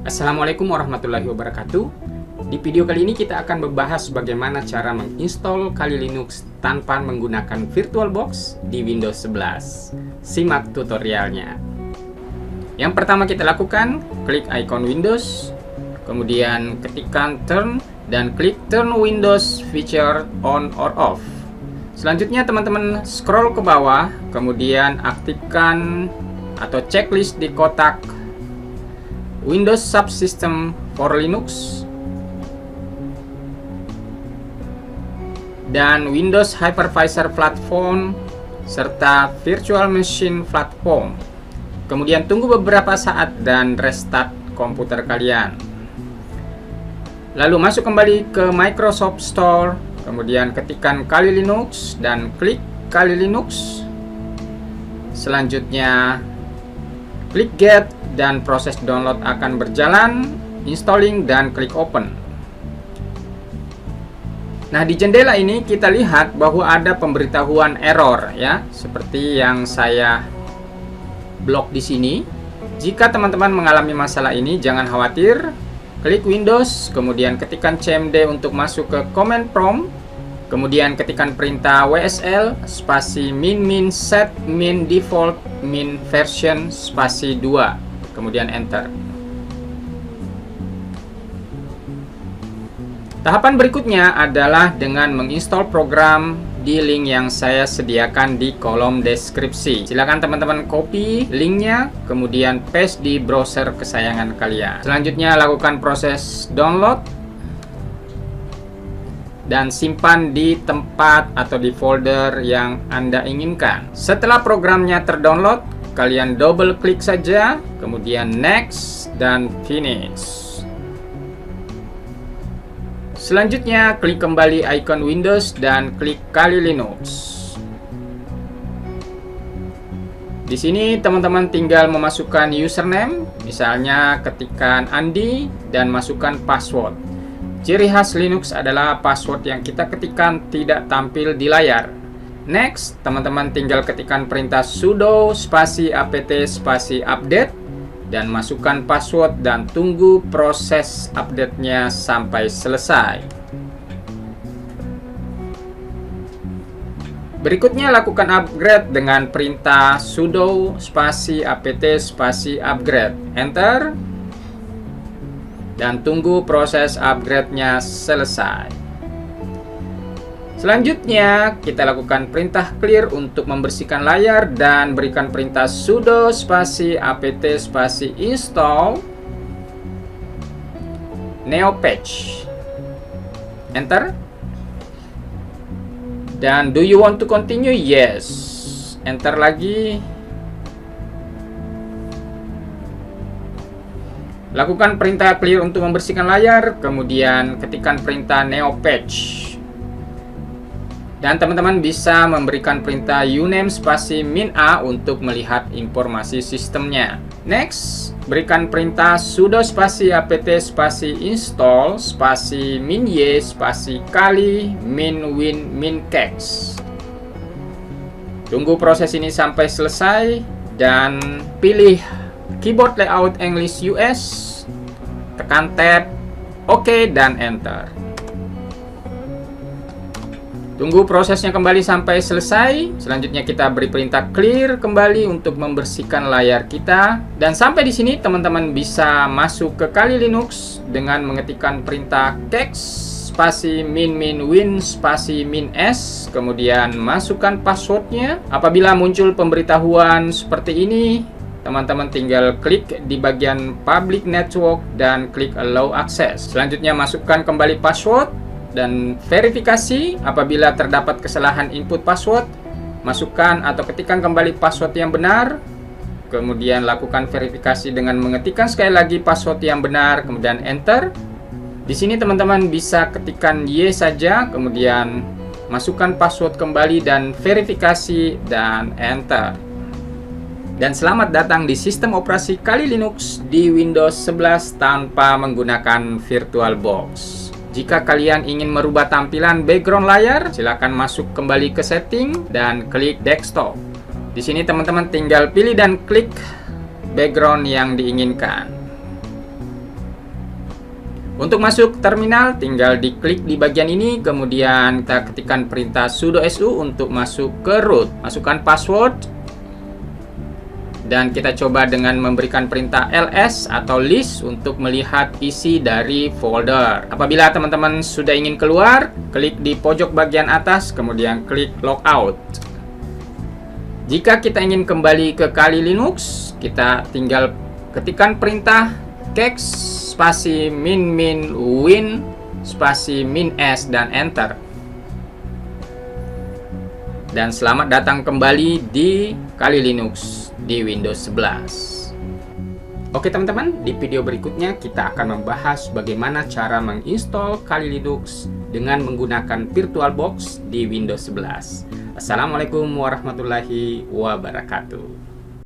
Assalamualaikum warahmatullahi wabarakatuh. Di video kali ini kita akan membahas bagaimana cara menginstall Kali Linux tanpa menggunakan VirtualBox di Windows 11. Simak tutorialnya. Yang pertama kita lakukan, klik icon Windows, kemudian ketikkan Turn dan klik Turn Windows Feature On or Off. Selanjutnya teman-teman scroll ke bawah, kemudian aktifkan atau checklist di kotak Windows Subsystem for Linux dan Windows Hypervisor Platform serta Virtual Machine Platform. Kemudian tunggu beberapa saat dan restart komputer kalian. Lalu masuk kembali ke Microsoft Store, kemudian ketikkan Kali Linux dan klik Kali Linux. Selanjutnya klik Get dan proses download akan berjalan, installing dan klik Open. Nah, di jendela ini kita lihat bahwa ada pemberitahuan error ya, seperti yang saya blok di sini. Jika teman-teman mengalami masalah ini, jangan khawatir. Klik Windows, kemudian ketikkan CMD untuk masuk ke command prompt. Kemudian ketikkan perintah WSL spasi min set min default min version spasi 2, kemudian enter. Tahapan berikutnya adalah dengan menginstal program di link yang saya sediakan di kolom deskripsi. Silakan teman-teman copy linknya, kemudian paste di browser kesayangan kalian. Selanjutnya lakukan proses download dan simpan di tempat atau di folder yang Anda inginkan. Setelah programnya terdownload, kalian double klik saja, kemudian next dan finish. Selanjutnya klik kembali icon Windows dan klik Kali Linux. Di sini teman-teman tinggal memasukkan username, misalnya ketikkan Andi dan masukkan password. Ciri khas Linux adalah password yang kita ketikkan tidak tampil di layar. Next, teman-teman tinggal ketikkan perintah sudo spasi apt spasi update dan masukkan password dan tunggu proses update-nya sampai selesai. Berikutnya lakukan upgrade dengan perintah sudo spasi apt spasi upgrade. Enter. Dan tunggu proses upgrade-nya selesai. Selanjutnya, kita lakukan perintah clear untuk membersihkan layar dan berikan perintah sudo spasi apt spasi install neopatch. Enter. Dan do you want to continue? Yes. Enter lagi. Lakukan perintah clear untuk membersihkan layar, kemudian ketikkan perintah neopatch. Dan teman-teman bisa memberikan perintah uname spasi min a untuk melihat informasi sistemnya. Next, berikan perintah sudo spasi apt spasi install spasi min y spasi kali min win min cache. Tunggu proses ini sampai selesai dan pilih keyboard layout English US, tekan tab, OK dan enter. Tunggu prosesnya kembali sampai selesai. Selanjutnya kita beri perintah clear kembali untuk membersihkan layar kita. Dan sampai di sini teman-teman bisa masuk ke Kali Linux dengan mengetikkan perintah cache spasi min win spasi min s, kemudian masukkan passwordnya. Apabila muncul pemberitahuan seperti ini, teman-teman tinggal klik di bagian Public Network dan klik Allow Access. Selanjutnya masukkan kembali password dan verifikasi. Apabila terdapat kesalahan input password, masukkan atau ketikkan kembali password yang benar. Kemudian lakukan verifikasi dengan mengetikkan sekali lagi password yang benar, kemudian enter. Di sini teman-teman bisa ketikkan Y saja, kemudian masukkan password kembali dan verifikasi dan enter. Dan selamat datang di sistem operasi Kali Linux di Windows 11 tanpa menggunakan VirtualBox. Jika kalian ingin merubah tampilan background layar, silakan masuk kembali ke setting dan klik desktop. Di sini teman-teman tinggal pilih dan klik background yang diinginkan. Untuk masuk terminal, tinggal diklik di bagian ini, kemudian kita ketikkan perintah sudo su untuk masuk ke root. Masukkan password, dan kita coba dengan memberikan perintah ls atau list untuk melihat isi dari folder. Apabila teman-teman sudah ingin keluar, klik di pojok bagian atas, kemudian klik logout. Jika kita ingin kembali ke Kali Linux, kita tinggal ketikkan perintah kex spasi min win spasi min s dan enter. Dan selamat datang kembali di Kali Linux di Windows 11. Oke teman-teman, di video berikutnya kita akan membahas bagaimana cara menginstal Kali Linux dengan menggunakan VirtualBox di Windows 11. Assalamualaikum warahmatullahi wabarakatuh.